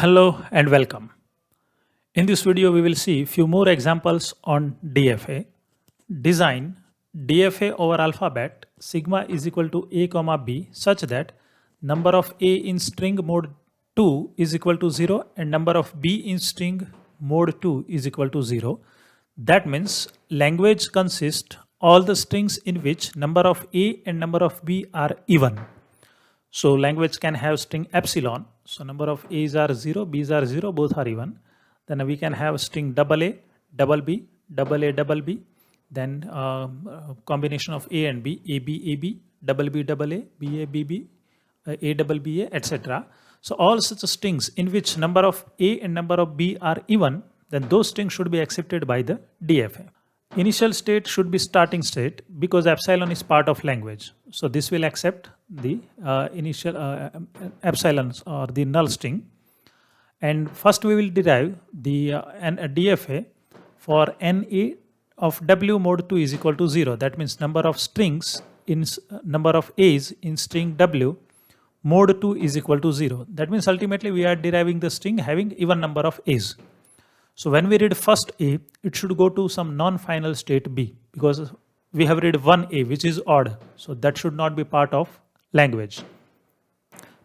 Hello and welcome. In this video, we will see few more examples on DFA. Design DFA over alphabet sigma is equal to a comma b such that number of a in string mode 2 is equal to 0 and number of b in string mode 2 is equal to 0. That means language consists all the strings in which number of a and number of b are even. So language can have string epsilon. So number of a's are 0, b's are 0, both are even. Then we can have string double a, double b, double a, double b. Then combination of a and b, a b, a b, double b, double a, b a, b b, a double b a, etc. So all such strings in which number of a and number of b are even, then those strings should be accepted by the DFA. Initial state should be starting state because epsilon is part of language. So this will accept the initial epsilons or the null string. And first we will derive the DFA for NA of W mode 2 is equal to 0. That means number of strings in number of A's in string W mode 2 is equal to 0. That means ultimately we are deriving the string having even number of A's. So when we read first A, it should go to some non-final state B because we have read one A which is odd. So that should not be part of language.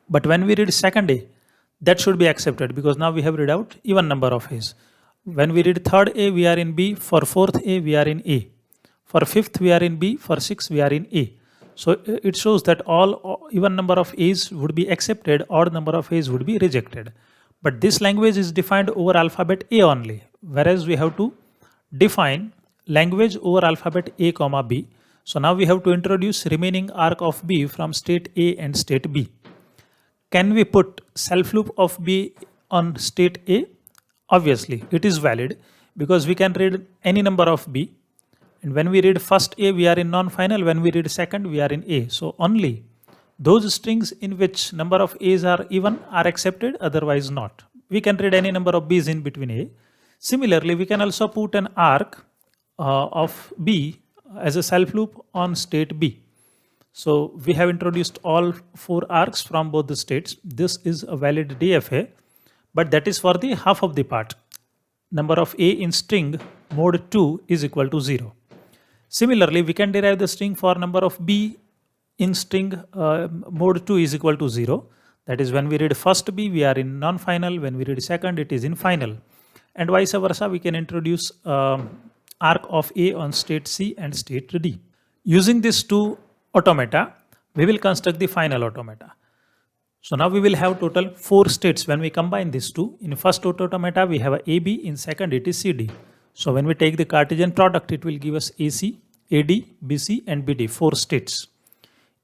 But when we read second A, that should be accepted because now we have read out even number of A's. When we read third A, we are in B. For fourth A, we are in A. For fifth, we are in B. For sixth, we are in A. So it shows that all even number of A's would be accepted, odd number of A's would be rejected. But this language is defined over alphabet A only, whereas we have to define language over alphabet A comma B. So now we have to introduce remaining arc of B from state A and state B. Can we put self loop of B on state A? Obviously, it is valid because we can read any number of B. And when we read first A, we are in non-final. When we read second, we are in A. So only those strings in which number of A's are even are accepted, otherwise not. We can read any number of B's in between A. Similarly, we can also put an arc of B as a self loop on state B. So we have introduced all four arcs from both the states. This is a valid DFA, but that is for the half of the part. Number of A in string mode 2 is equal to 0. Similarly, we can derive the string for number of B in string mode 2 is equal to 0. That is when we read first B, we are in non-final. When we read second, it is in final. And vice versa, we can introduce arc of A on state C and state D. Using these two automata, we will construct the final automata. So now we will have total 4 states when we combine these two. In first automata, we have a AB. In second, it is CD. So when we take the Cartesian product, it will give us AC, AD, BC and BD, 4 states.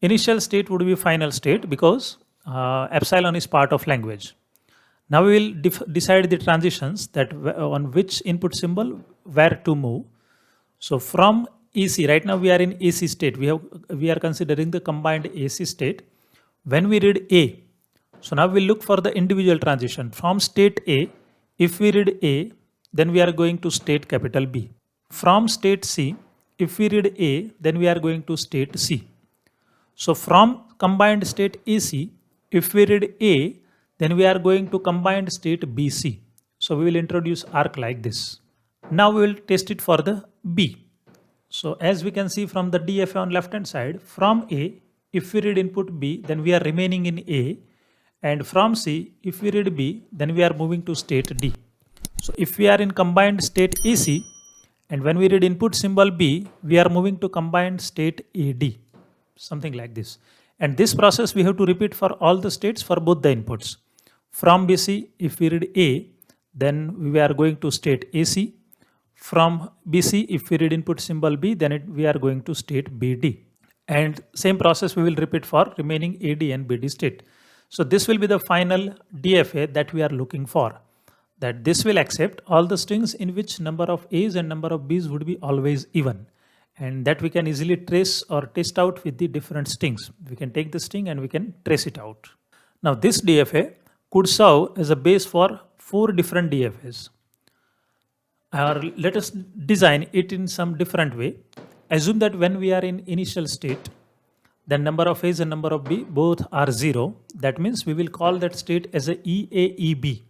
Initial state would be final state because epsilon is part of language. Now we will decide the transitions that on which input symbol where to move. So from AC, right now we are in AC state. We are considering the combined AC state. When we read A, so now we look for the individual transition. From state A, if we read A, then we are going to state capital B. From state C, if we read A, then we are going to state C. So from combined state AC, if we read A, then we are going to combined state BC. So we will introduce arc like this. Now we will test it for the B. So as we can see from the DFA on left hand side, from A, if we read input B, then we are remaining in A. And from C, if we read B, then we are moving to state D. So if we are in combined state AC, and when we read input symbol B, we are moving to combined state AD. Something like this. And this process we have to repeat for all the states for both the inputs. From BC, if we read A, then we are going to state AC. From BC, if we read input symbol B, then we are going to state BD. And same process we will repeat for remaining AD and BD state. So this will be the final DFA that we are looking for. That this will accept all the strings in which number of A's and number of B's would be always even. And that we can easily trace or test out with the different strings. We can take the string and we can trace it out. Now this DFA could serve as a base for 4 different DFAs. Or let us design it in some different way. Assume that when we are in initial state, then number of A's and number of B both are 0. That means we will call that state as a EAEB.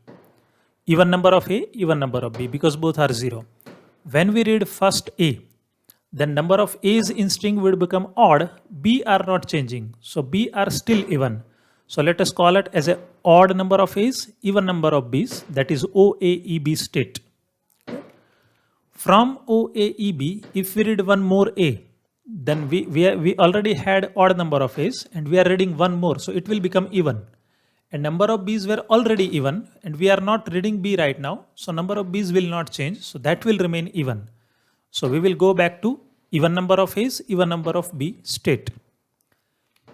even number of A, even number of B, because both are 0. When we read first A, then number of A's in string would become odd, B are not changing. So B are still even. So let us call it as a odd number of A's, even number of B's, that is OAEB state. From OAEB, if we read one more A, then we already had odd number of A's and we are reading one more, so it will become even. And number of B's were already even and we are not reading B right now, so number of B's will not change, so that will remain even. So we will go back to even number of A's, even number of B state.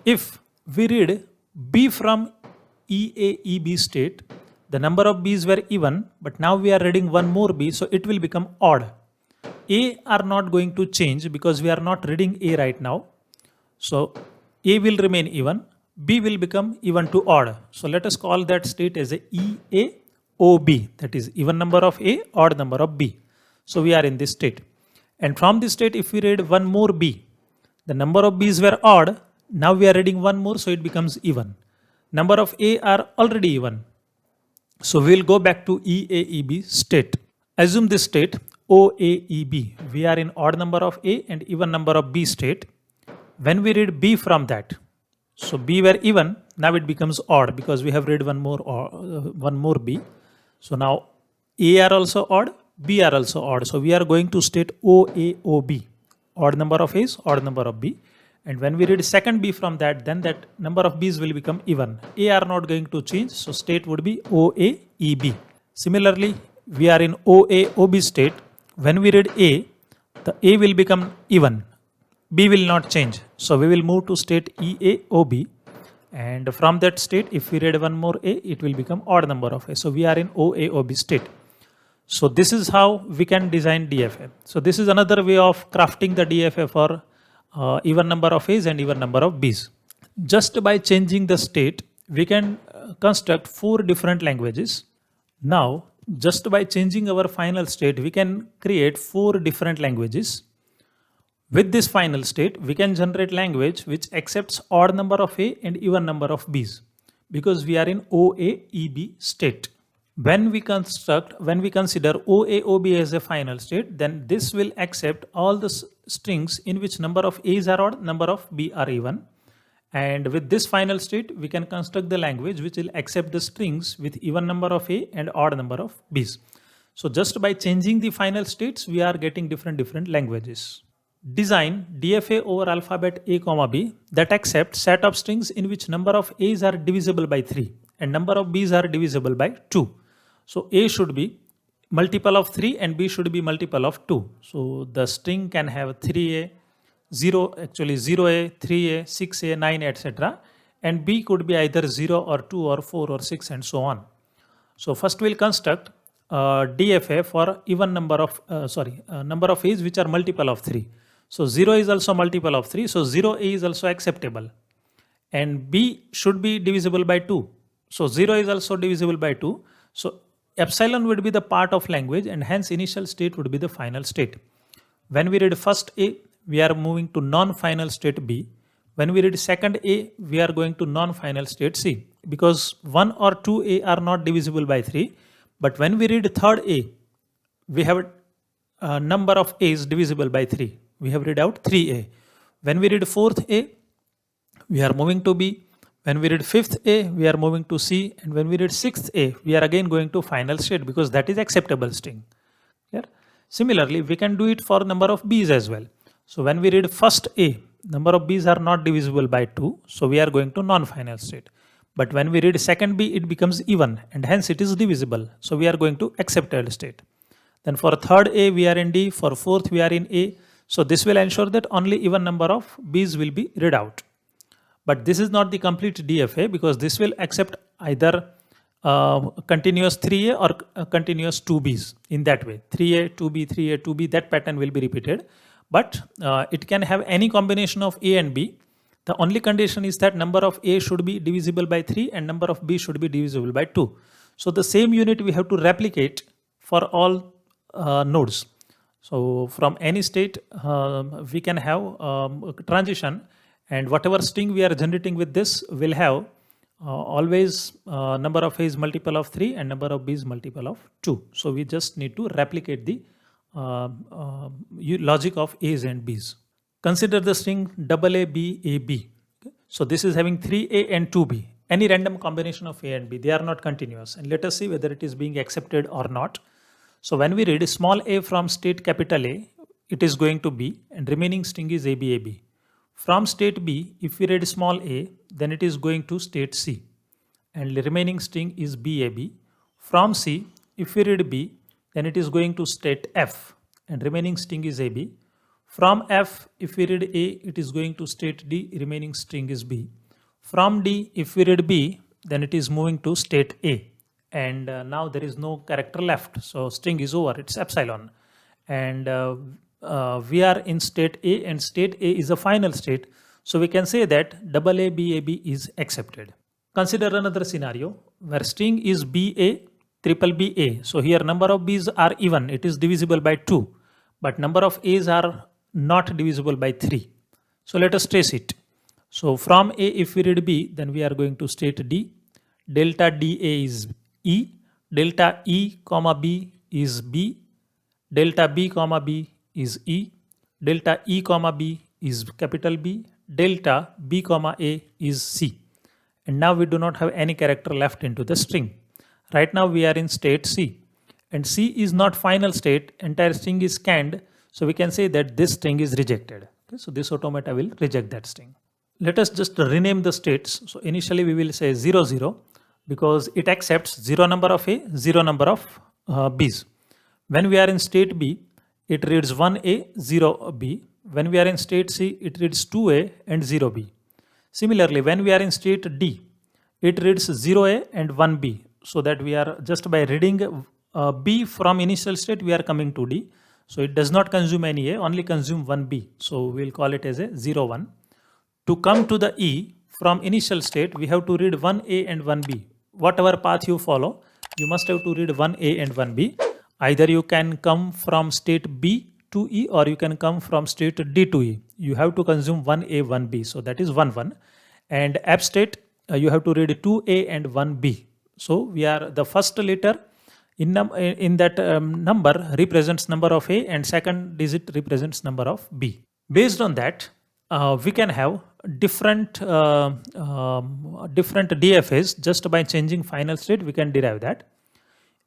If we read B from EAEB state, the number of B's were even, but now we are reading one more B, so it will become odd. A are not going to change because we are not reading A right now. So A will remain even, B will become even to odd. So let us call that state as a EAOB, that is even number of A, odd number of B. So we are in this state. And from this state, if we read one more B, the number of B's were odd, now we are reading one more, so it becomes even. Number of A are already even. So we will go back to EAEB state. Assume this state OAEB. We are in odd number of A and even number of B state. When we read B from that, so B were even, now it becomes odd because we have read one more B. So now A are also odd, B are also odd. So we are going to state OAOB, odd number of A's, odd number of B. And when we read second B from that, then that number of B's will become even. A are not going to change, so state would be OAEB. Similarly, we are in OAOB state. When we read A, the A will become even. B will not change. So we will move to state EAOB. And from that state, if we read one more A, it will become odd number of A. So we are in OAOB state. So this is how we can design DFA. So this is another way of crafting the DFA for even number of A's and even number of B's. Just by changing the state, we can construct 4 different languages. Now, just by changing our final state, we can create 4 different languages. With this final state, we can generate language which accepts odd number of A and even number of B's because we are in OAEB state. When we consider OAOB as a final state, then this will accept all the strings in which number of A's are odd, number of B are even. And with this final state, we can construct the language which will accept the strings with even number of A and odd number of B's. So just by changing the final states, we are getting different languages. Design DFA over alphabet A, B that accepts set of strings in which number of A's are divisible by 3 and number of B's are divisible by 2. So A should be multiple of 3 and B should be multiple of 2. So the string can have 3A, 0A, 3A, 6A, 9, etc. And B could be either 0 or 2 or 4 or 6 and so on. So first we'll construct DFA for even number of A's which are multiple of 3. So 0 is also multiple of 3. So 0A is also acceptable. And B should be divisible by 2. So 0 is also divisible by 2. So epsilon would be the part of language and hence initial state would be the final state. When we read first A, we are moving to non-final state B. When we read second A, we are going to non-final state C because 1 or 2A are not divisible by 3. But when we read third A, we have a number of A's divisible by 3. We have read out 3A. When we read fourth A, we are moving to B. When we read fifth A, we are moving to C. And when we read sixth A, we are again going to final state because that is acceptable string. Here. Similarly, we can do it for number of B's as well. So when we read first A, number of B's are not divisible by 2. So we are going to non-final state. But when we read second B, it becomes even and hence it is divisible. So we are going to accepted state. Then for third A, we are in D. For fourth, we are in A. So this will ensure that only even number of B's will be read out. But this is not the complete DFA because this will accept either continuous 3A or continuous 2B's in that way. 3A, 2B, 3A, 2B, that pattern will be repeated. But it can have any combination of A and B. The only condition is that number of A should be divisible by 3 and number of B should be divisible by 2. So the same unit we have to replicate for all nodes. So from any state, we can have transition and whatever string we are generating with this will have always number of A is multiple of 3 and number of B is multiple of 2. So we just need to replicate the logic of A's and B's. Consider the string AABAB. So this is having 3A and 2B. Any random combination of A and B, they are not continuous. And let us see whether it is being accepted or not. So when we read small a from state capital A, it is going to B and remaining string is ABAB. From state B, if we read small a, then it is going to state C and the remaining string is BAB. From C, if we read B, then it is going to state F and remaining string is AB. From F, if we read A, it is going to state D, remaining string is B. From D, if we read B, then it is moving to state A. And now there is no character left. So string is over, it's epsilon. And we are in state A and state A is a final state. So we can say that AABAB is accepted. Consider another scenario where string is BA, triple BA. So here number of B's are even, it is divisible by 2. But number of A's are not divisible by 3. So let us trace it. So from A, if we read B, then we are going to state D. Delta DA is E. Delta E comma B is B. Delta B comma B is E. Delta E comma B is capital B. Delta B comma A is C. And now we do not have any character left into the string. Right now we are in state C. And C is not final state. Entire string is scanned. So we can say that this string is rejected. Okay, so this automata will reject that string. Let us just rename the states. So initially we will say 0, 0 because it accepts 0 number of A, 0 number of B's. When we are in state B, it reads 1A, 0B. When we are in state C, it reads 2A and 0B. Similarly, when we are in state D, it reads 0A and 1B. So that we are just by reading B from initial state, we are coming to D. So it does not consume any A, only consume 1B. So we'll call it as a 0, 1. To come to the E from initial state, we have to read 1A and 1B. Whatever path you follow, you must have to read 1A and 1B. Either you can come from state B to E or you can come from state D to E. You have to consume 1A, 1B. So that is 1, 1. And app state, you have to read 2A and 1B. So we are the first letter in that number represents number of A and second digit represents number of B. Based on that, we can have different DFAs. Just by changing final state, we can derive that.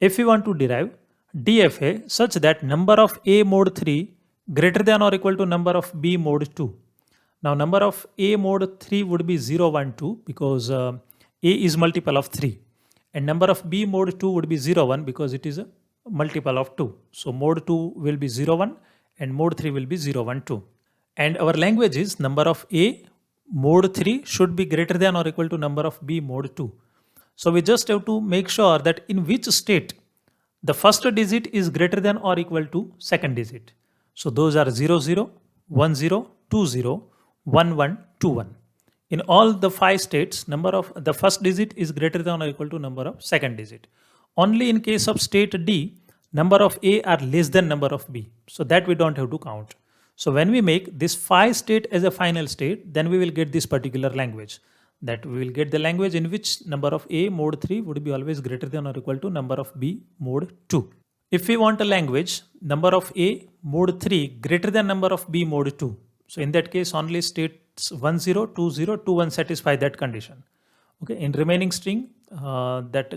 If we want to derive DFA such that number of A mod 3 greater than or equal to number of B mod 2. Now number of A mod 3 would be 0, 1, 2 because A is multiple of 3. And number of B mod 2 would be 0, 1 because it is a multiple of 2. So mod 2 will be 0, 1 and mod 3 will be 0, 1, 2. And our language is number of A mod 3 should be greater than or equal to number of B mod 2. So we just have to make sure that in which state the first digit is greater than or equal to second digit. So those are 0, 0, 1, 0, 2, 0, 1, 1, 2, 1. In all the 5 states, number of the first digit is greater than or equal to number of second digit. Only in case of state D, number of A are less than number of B. So that we don't have to count. So when we make this 5 state as a final state, then we will get this particular language. That we will get the language in which number of A mod 3 would be always greater than or equal to number of B mod 2. If we want a language, number of A mod 3 greater than number of B mod 2. So in that case, only states 1, 0, 2, 0, 2, 1 satisfy that condition. Okay, in remaining string, that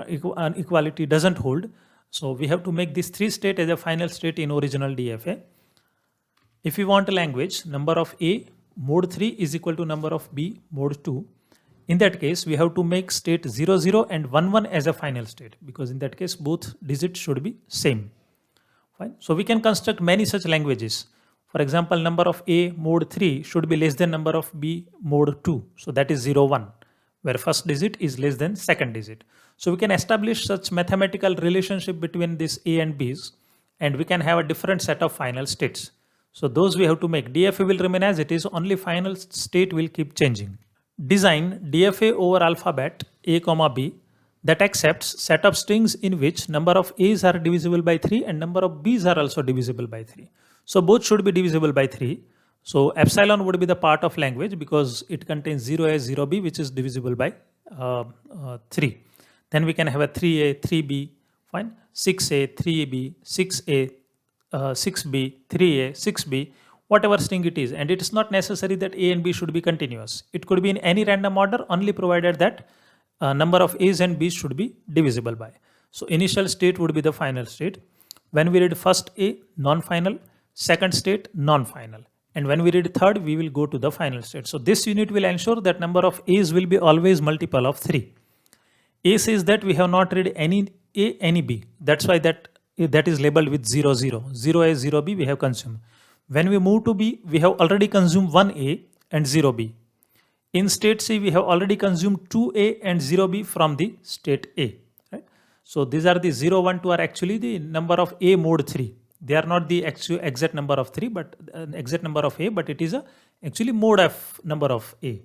equality doesn't hold. So we have to make this 3 state as a final state in original DFA. If we want a language, number of A mod 3 is equal to number of B mod 2. In that case, we have to make state 0, 0 and 1, 1 as a final state because in that case, both digits should be same. Fine. So we can construct many such languages. For example, number of A mod 3 should be less than number of B mod 2. So that is 0, 1, where first digit is less than second digit. So we can establish such mathematical relationship between this A and B's, and we can have a different set of final states. So those we have to make. DFA will remain as it is, only final state will keep changing. Design DFA over alphabet A comma B that accepts set of strings in which number of A's are divisible by 3 and number of B's are also divisible by 3. So both should be divisible by 3. So epsilon would be the part of language because it contains 0a, 0b, which is divisible by 3. Then we can have a 3a, 3b, fine, 6a, 3b, 6a, 6b, 3a, 6b, whatever string it is. And it is not necessary that a and b should be continuous. It could be in any random order, only provided that number of a's and b's should be divisible by. So initial state would be the final state. When we read first a, non-final, second state, non-final. And when we read third, we will go to the final state. So this unit will ensure that number of a's will be always multiple of 3. A says that we have not read any a, any b. That's why that is labeled with 0, 0. 0a, 0b we have consumed. When we move to b, we have already consumed 1a and 0b. In state C, we have already consumed 2a and 0b from the state A. Right? So these are the 0, 1, 2 are actually the number of A mod 3. They are not the actual exact number of 3, but exact number of A, but it is actually mod of number of A.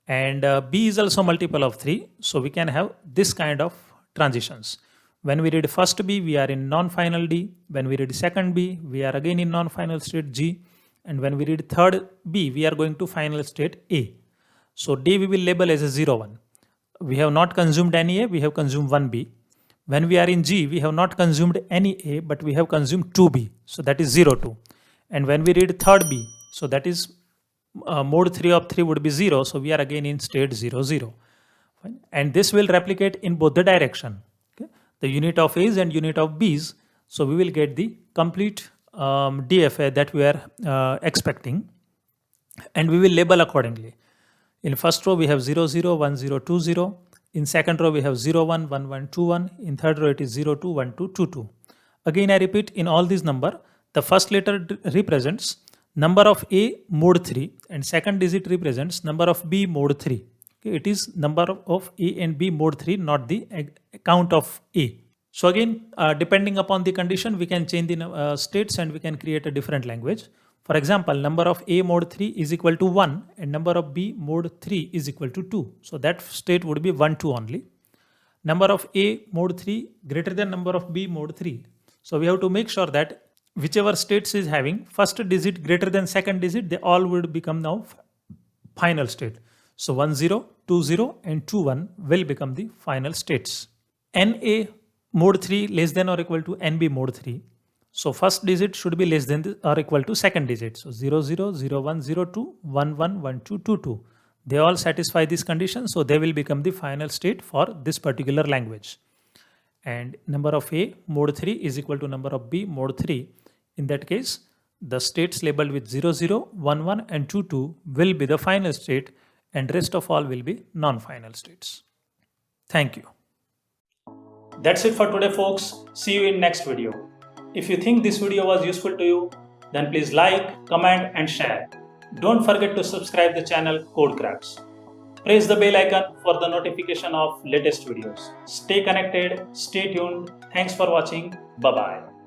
And B is also multiple of 3. So we can have this kind of transitions. When we read first B, we are in non-final D. When we read second B, we are again in non-final state G. And when we read third B, we are going to final state A. So D we will label as a 0, 1. We have not consumed any A, we have consumed 1B. When we are in G, we have not consumed any A, but we have consumed 2B. So that is 0, 2. And when we read third B, so that is mode 3 of 3 would be 0. So we are again in state 0, 0. Fine. And this will replicate in both the direction. Okay? The unit of A's and unit of B's. So we will get the complete DFA that we are expecting. And we will label accordingly. In first row, we have 0, 0, 1, 0, 2, 0. In second row, we have 0, 1, 1, 1, 2, 1. In third row, it is 0, 2, 1, 2, 2, 2. Again, I repeat, in all these number, the first letter represents number of A mod 3 and second digit represents number of B mod 3. Okay, it is number of A and B mod 3, not the count of A. So again, depending upon the condition, we can change the states and we can create a different language. For example, number of A mod 3 is equal to 1 and number of B mod 3 is equal to 2. So that state would be 1, 2 only. Number of A mod 3 greater than number of B mod 3. So we have to make sure that whichever states is having first digit greater than second digit, they all would become now final state. So 1, 0, 2, 0 and 2, 1 will become the final states. NA mod 3 less than or equal to NB mod 3. So first digit should be less than or equal to second digit. So 0, 0, 0, 1, 0, 2, 1, 1, 1, 2, 2, 2. They all satisfy this condition. So they will become the final state for this particular language. And number of A mod 3 is equal to number of B mod 3. In that case, the states labeled with 0, 0, 1, 1 and 2, 2 will be the final state and rest of all will be non-final states. Thank you. That's it for today, folks. See you in next video. If you think this video was useful to you, then please like, comment and share. Don't forget to subscribe the channel CodeCrucks. Press the bell icon for the notification of latest videos. Stay connected, stay tuned. Thanks for watching. Bye-bye.